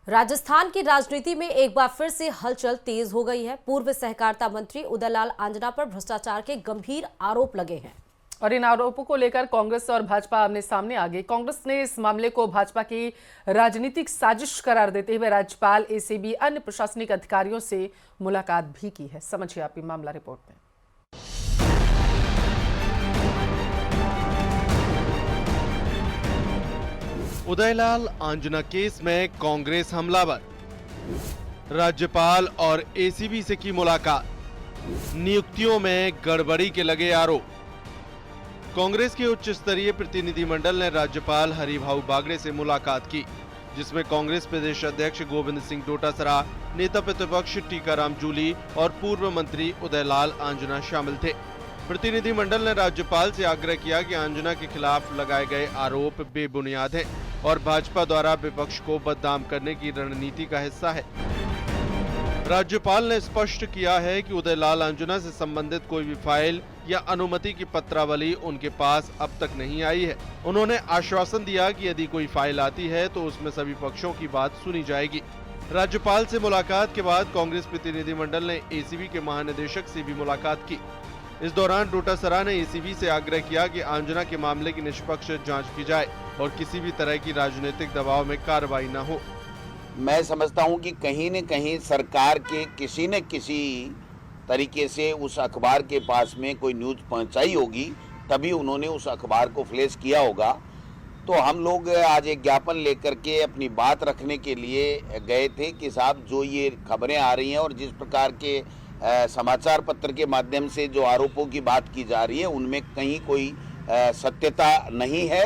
राजस्थान की राजनीति में एक बार फिर से हलचल तेज हो गई है। पूर्व सहकारिता मंत्री उदयलाल आंजना पर भ्रष्टाचार के गंभीर आरोप लगे हैं और इन आरोपों को लेकर कांग्रेस और भाजपा आमने सामने आ गई। कांग्रेस ने इस मामले को भाजपा की राजनीतिक साजिश करार देते हुए राज्यपाल, एसीबी, अन्य प्रशासनिक अधिकारियों से मुलाकात भी की है। समझिए आप ये मामला रिपोर्ट में। उदयलाल आंजना केस में कांग्रेस हमलावर, राज्यपाल और एसीबी से की मुलाकात, नियुक्तियों में गड़बड़ी के लगे आरोप। कांग्रेस के उच्च स्तरीय प्रतिनिधिमंडल ने राज्यपाल हरिभाऊ बागड़े से मुलाकात की, जिसमें कांग्रेस प्रदेश अध्यक्ष गोविंद सिंह डोटासरा, नेता प्रतिपक्ष टीकाराम जूली और पूर्व मंत्री उदयलाल आंजना शामिल थे। प्रतिनिधिमंडल ने राज्यपाल से आग्रह किया कि आंजना के खिलाफ लगाए गए आरोप बेबुनियाद हैं और भाजपा द्वारा विपक्ष को बदनाम करने की रणनीति का हिस्सा है। राज्यपाल ने स्पष्ट किया है कि उदयलाल आंजना से संबंधित कोई भी फाइल या अनुमति की पत्रावली उनके पास अब तक नहीं आई है। उन्होंने आश्वासन दिया कि यदि कोई फाइल आती है तो उसमें सभी पक्षों की बात सुनी जाएगी। राज्यपाल से मुलाकात के बाद कांग्रेस प्रतिनिधिमंडल ने एसीबी के महानिदेशक से भी मुलाकात की। इस दौरान डोटासरा ने एसीबी से आग्रह किया कि आंजना के मामले की निष्पक्ष जांच की जाए और किसी भी तरह की राजनीतिक दबाव में कार्रवाई न हो। मैं समझता हूं कि कहीं न कहीं सरकार के किसी न किसी तरीके से उस अखबार के पास में कोई न्यूज़ पहुंचाई होगी, तभी उन्होंने उस अखबार को फ्लैश किया होगा। तो हम लोग आज एक ज्ञापन लेकर के अपनी बात रखने के लिए गए थे कि साहब, जो ये खबरें आ रही हैं और जिस प्रकार के समाचार पत्र के माध्यम से जो आरोपों की बात की जा रही है, उनमें कहीं कोई सत्यता नहीं है।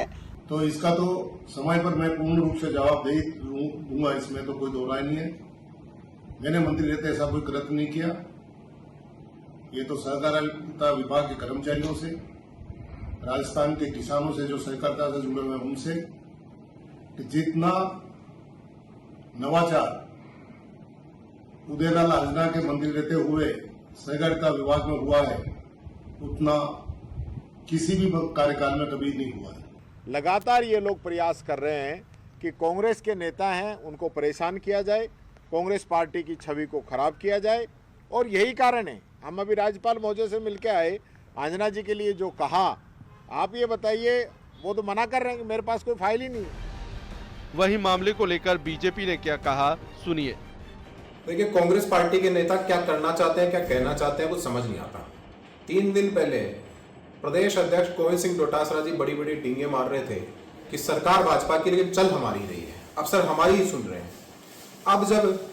तो इसका तो समय पर मैं पूर्ण रूप से जवाब दे दूंगा, इसमें तो कोई दो राय नहीं है। मैंने मंत्री रहते ऐसा कोई कृत्य नहीं किया। ये तो सहकारिता विभाग के कर्मचारियों से, राजस्थान के किसानों से जो सहकारिता से जुड़े हुए हैं उनसे, कि जितना नवाचार उदयलाल आंजना के मंत्री रहते हुए सहकारिता विभाग में हुआ है, उतना किसी भी कार्यकाल में कभी नहीं हुआ है। लगातार ये लोग प्रयास कर रहे हैं कि कांग्रेस के नेता हैं उनको परेशान किया जाए, कांग्रेस पार्टी की छवि को खराब किया जाए, और यही कारण है। हम अभी राज्यपाल महोदय से मिलकर आए, आंजना जी के लिए जो कहा, आप ये बताइए, वो तो मना कर रहे हैं कि मेरे पास कोई फाइल ही नहीं है। वहीं मामले को लेकर बीजेपी ने क्या कहा, सुनिए। देखिए, कांग्रेस पार्टी के नेता क्या करना चाहते हैं, क्या कहना चाहते हैं, कुछ समझ नहीं आता। 3 दिन पहले प्रदेश अध्यक्ष गोविंद सिंह डोटासरा जी बड़ी बड़ी डींगे मार रहे थे कि सरकार भाजपा की, लेकिन चल हमारी रही है। अब सर हमारी ही सुन रहे हैं। अब जब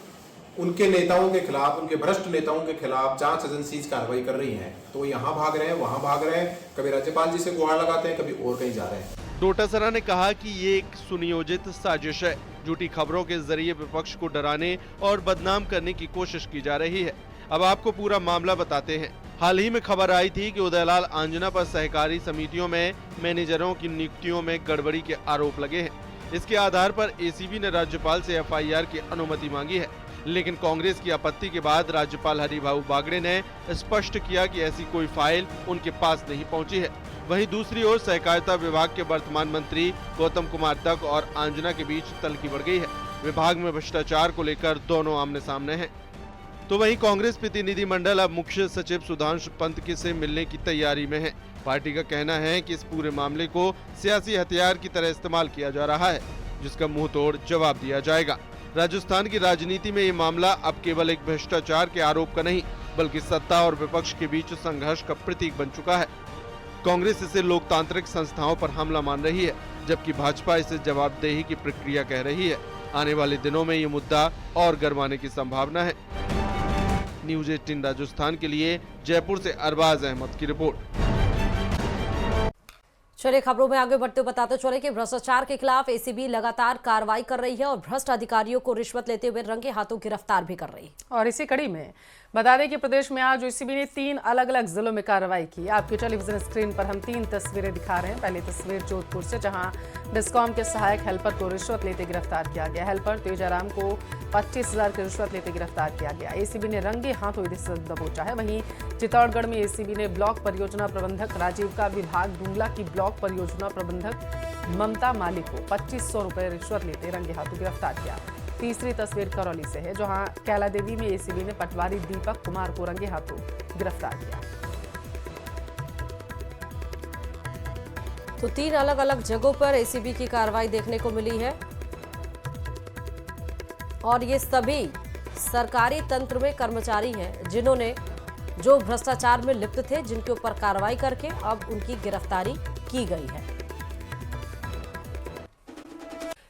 उनके नेताओं के खिलाफ, उनके भ्रष्ट नेताओं के खिलाफ जांच एजेंसीज कार्रवाई कर रही हैं, तो यहाँ भाग रहे हैं, वहां भाग रहे हैं, कभी राज्यपाल जी से गुहार लगाते हैं, कभी और कहीं जा रहे हैं। डोटासरा ने कहा कि ये एक सुनियोजित साजिश है। झूठी खबरों के जरिए विपक्ष को डराने और बदनाम करने की कोशिश की जा रही है। अब आपको पूरा मामला बताते हैं। हाल ही में खबर आई थी कि उदयलाल आंजना पर सहकारी समितियों में मैनेजरों की नियुक्तियों में गड़बड़ी के आरोप लगे हैं। इसके आधार पर एसीबी ने राज्यपाल से एफआईआर की अनुमति मांगी है, लेकिन कांग्रेस की आपत्ति के बाद राज्यपाल हरिभाऊ बागड़े ने स्पष्ट किया कि ऐसी कोई फाइल उनके पास नहीं पहुंची है। वहीं दूसरी ओर सहकारिता विभाग के वर्तमान मंत्री गौतम कुमार दत्त और आंजना के बीच तल्खी बढ़ गई है। विभाग में भ्रष्टाचार को लेकर दोनों आमने सामने हैं। तो वहीं कांग्रेस प्रतिनिधिमंडल अब मुख्य सचिव सुधांशु पंत से मिलने की तैयारी में है। पार्टी का कहना है कि इस पूरे मामले को सियासी हथियार की तरह इस्तेमाल किया जा रहा है, जिसका मुंह तोड़ जवाब दिया जाएगा। राजस्थान की राजनीति में ये मामला अब केवल एक भ्रष्टाचार के आरोप का नहीं, बल्कि सत्ता और विपक्ष के बीच संघर्ष का प्रतीक बन चुका है। कांग्रेस इसे लोकतांत्रिक संस्थाओं पर हमला मान रही है, जबकि भाजपा इसे जवाबदेही की प्रक्रिया कह रही है। आने वाले दिनों में ये मुद्दा और गरमाने की संभावना है। न्यूज़ 18 राजस्थान के लिए जयपुर से अरबाज अहमद की रिपोर्ट। चलिए खबरों में आगे बढ़ते हुए बताते चले कि भ्रष्टाचार के खिलाफ एसीबी लगातार कार्रवाई कर रही है और भ्रष्ट अधिकारियों को रिश्वत लेते हुए रंगे हाथों गिरफ्तार भी कर रही है। और इसी कड़ी में बता दें कि प्रदेश में आज एसीबी ने 3 अलग अलग जिलों में कार्रवाई की। आपकी टेलीविजन स्क्रीन पर हम 3 तस्वीरें दिखा रहे हैं। पहली तस्वीर जोधपुर से, जहां डिस्कॉम के सहायक हेल्पर को रिश्वत लेते गिरफ्तार किया गया। हेल्पर तेजाराम को 25,000 की रिश्वत लेते गिरफ्तार किया गया। एसीबी ने रंगे हाथों इसे दबोचा है। वहीं चित्तौड़गढ़ में एसीबी ने ब्लॉक परियोजना प्रबंधक राजीव का विभाग डूंगला की ब्लॉक परियोजना प्रबंधक ममता मालिक को 2500 रुपए रिश्वत लेते रंगे हाथों गिरफ्तार किया। तीसरी तस्वीर करौली से है, जहां कैला देवी में एसीबी ने पटवारी दीपक कुमार को रंगे हाथों गिरफ्तार किया। तो 3 अलग अलग जगहों पर एसीबी की कार्रवाई देखने को मिली है और ये सभी सरकारी तंत्र में कर्मचारी हैं जिन्होंने जो भ्रष्टाचार में लिप्त थे, जिनके ऊपर कार्रवाई करके अब उनकी गिरफ्तारी की गई है।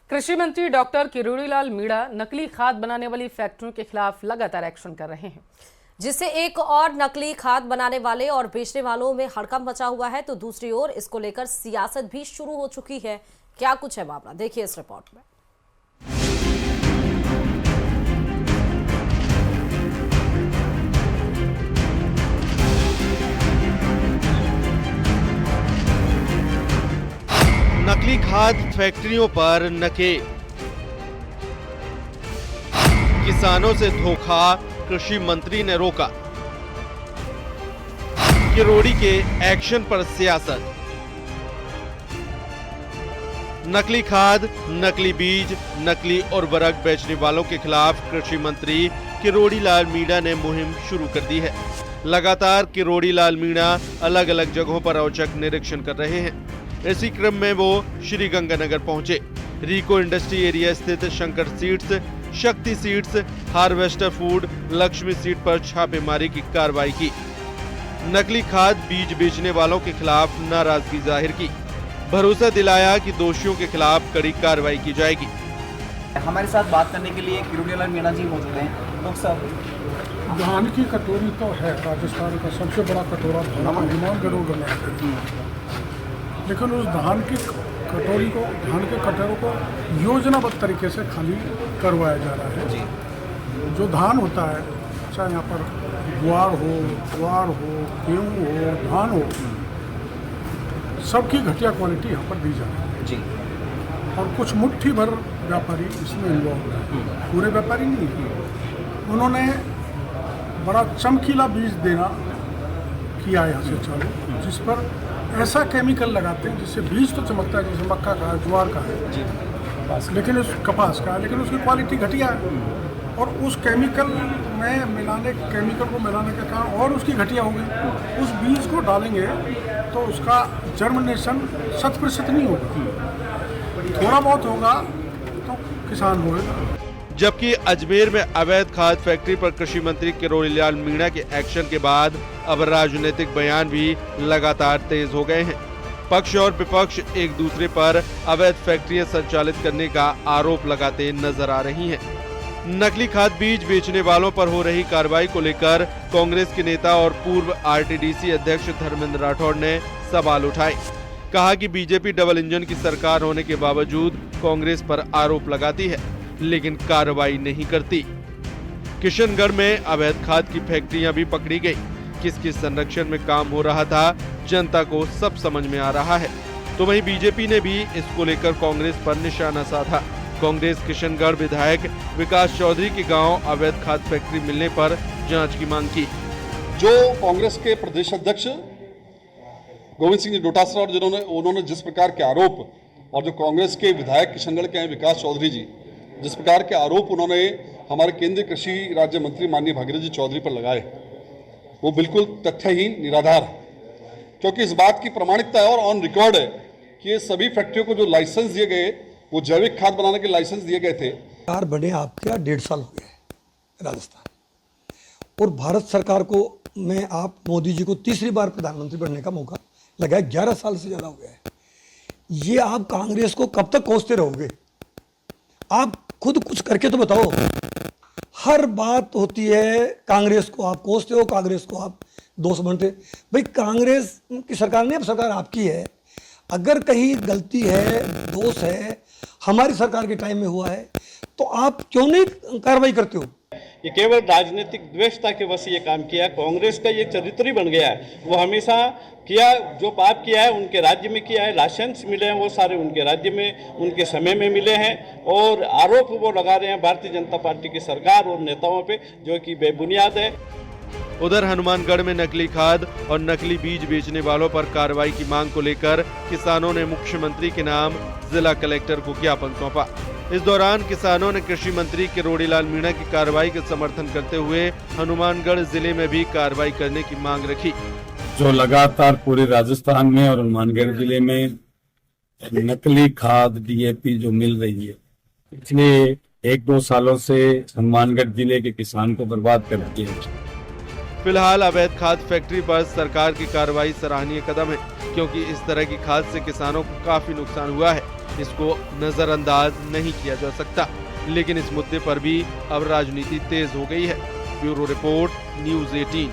कृषि मंत्री डॉक्टर किरोड़ीलाल मीणा नकली खाद बनाने वाली फैक्ट्रियों के खिलाफ लगातार एक्शन कर रहे हैं, जिससे एक और नकली खाद बनाने वाले और बेचने वालों में हड़कंप मचा हुआ है, तो दूसरी ओर इसको लेकर सियासत भी शुरू हो चुकी है। क्या कुछ है मामला, देखिए इस रिपोर्ट में। नकली खाद फैक्ट्रियों पर नकेल, किसानों से धोखा, कृषि मंत्री ने रोका, किरोड़ी के एक्शन पर सियासत। नकली खाद, नकली बीज, नकली उर्वरक बेचने वालों के खिलाफ कृषि मंत्री किरोड़ीलाल मीणा ने मुहिम शुरू कर दी है। लगातार किरोड़ीलाल मीणा अलग अलग जगहों पर औचक निरीक्षण कर रहे हैं। इसी क्रम में वो श्री गंगानगर पहुंचे। रिको इंडस्ट्री एरिया स्थित शंकर सीड्स, शक्ति seeds, harvester food, Lakshmi seed पर छापेमारी की कार्रवाई की। नकली खाद बीज बेचने वालों के खिलाफ नाराजगी जाहिर की। भरोसा दिलाया कि दोषियों के खिलाफ कड़ी कार्रवाई की जाएगी। हमारे साथ बात करने के लिए किरोड़ीलाल मीणा जी मौजूद हैं। लोग सब धान की कटोरी तो है राजस्थान का सबसे बड़ा कटोरा हनुमान गढ़ बनाया, लेकिन उस धान की कटोरी को, धान के कटोरों को योजनाबद्ध तरीके से खाली करवाया जा रहा है। जो धान होता है, चाहे यहाँ पर ज्वार हो, ज्वार हो, गेहूँ हो, धान हो, सबकी घटिया क्वालिटी यहाँ पर दी जा रही है। और कुछ मुट्ठी भर व्यापारी इसमें इन्वॉल्व है, पूरे व्यापारी नहीं है। उन्होंने बड़ा चमकीला बीज देना किया यहाँ से चालू, जिस पर ऐसा केमिकल लगाते हैं जिससे बीज तो चमकता है, जैसे मक्का का है, ज्वार का है, लेकिन उस कपास का, लेकिन उसकी क्वालिटी घटिया है। और उस केमिकल को मिलाने के कारण और उसकी घटिया हो गई। उस बीज को डालेंगे तो उसका जर्मिनेशन 100% नहीं होगा, थोड़ा बहुत होगा तो किसान होगा। जबकि अजमेर में अवैध खाद फैक्ट्री पर कृषि मंत्री किरोड़ीलाल मीणा के एक्शन के बाद अब राजनीतिक बयान भी लगातार तेज हो गए हैं। पक्ष और विपक्ष एक दूसरे पर अवैध फैक्ट्रियां संचालित करने का आरोप लगाते नजर आ रही हैं। नकली खाद बीज बेचने वालों पर हो रही कार्रवाई को लेकर कांग्रेस के नेता और पूर्व आरटीडीसी अध्यक्ष धर्मेंद्र राठौड़ ने सवाल उठाए। कहा कि बीजेपी डबल इंजन की सरकार होने के बावजूद कांग्रेस पर आरोप लगाती है, लेकिन कार्रवाई नहीं करती। किशनगढ़ में अवैध खाद की फैक्ट्रियां भी पकड़ी गई। किसके संरक्षण में काम हो रहा था, जनता को सब समझ में आ रहा है। तो वहीं बीजेपी ने भी इसको लेकर कांग्रेस पर निशाना साधा। कांग्रेस किशनगढ़ विधायक विकास चौधरी के गांव अवैध खाद फैक्ट्री मिलने पर जांच की मांग की। जो कांग्रेस के प्रदेश अध्यक्ष गोविंद सिंह डोटासरा और उन्होंने जिस प्रकार के आरोप, और जो कांग्रेस के विधायक किशनगढ़ के हैं विकास चौधरी जी, जिस प्रकार के आरोप उन्होंने हमारे केंद्रीय कृषि राज्य मंत्री माननीय भागीरथ जी चौधरी पर लगाए, वो बिल्कुल तथ्यहीन, निराधार है। क्योंकि इस बात की प्रामाणिकता है और ऑन रिकॉर्ड है कि ये सभी फैक्ट्रियों को जो लाइसेंस दिए गए, वो जैविक खाद बनाने के लाइसेंस दिए गए थे। सरकार बने आपके 1.5 साल हो गए राजस्थान, और भारत सरकार को में आप मोदी जी को तीसरी बार प्रधानमंत्री बनने का मौका लगा है। 11 साल से ज़्यादा हो गया है। ये आप कांग्रेस को कब तक कोसते रहोगे? आप खुद कुछ करके तो बताओ। हर बात होती है कांग्रेस को आप कोसते हो, कांग्रेस को आप दोस्त बनते। भाई कांग्रेस की सरकार नहीं, अब सरकार आपकी है। अगर कहीं गलती है, दोष है, हमारी सरकार के टाइम में हुआ है, तो आप क्यों नहीं कार्रवाई करते हो? ये केवल राजनीतिक द्वेषता के वश ये काम किया। कांग्रेस का ये चरित्र ही बन गया है। वो हमेशा किया, जो पाप किया है उनके राज्य में किया है। लाइसेंस मिले हैं वो सारे उनके राज्य में, उनके समय में मिले हैं, और आरोप वो लगा रहे हैं भारतीय जनता पार्टी की सरकार और नेताओं पे, जो कि बेबुनियाद है। उधर हनुमानगढ़ में नकली खाद और नकली बीज बेचने वालों पर कार्रवाई की मांग को लेकर किसानों ने मुख्यमंत्री के नाम जिला कलेक्टर को ज्ञापन सौंपा। इस दौरान किसानों ने कृषि मंत्री किरोड़ीलाल मीणा की कार्रवाई का समर्थन करते हुए हनुमानगढ़ जिले में भी कार्रवाई करने की मांग रखी। जो लगातार पूरे राजस्थान में और हनुमानगढ़ जिले में नकली खाद DAP जो मिल रही है, पिछले 1-2 सालों से हनुमानगढ़ जिले के किसान को बर्बाद कर दिया है। फिलहाल अवैध खाद फैक्ट्री पर सरकार की कार्रवाई सराहनीय कदम है, क्योंकि इस तरह की खाद से किसानों को काफी नुकसान हुआ है। इसको नजरअंदाज नहीं किया जा सकता, लेकिन इस मुद्दे पर भी अब राजनीति तेज हो गई है। Bureau report, news 18।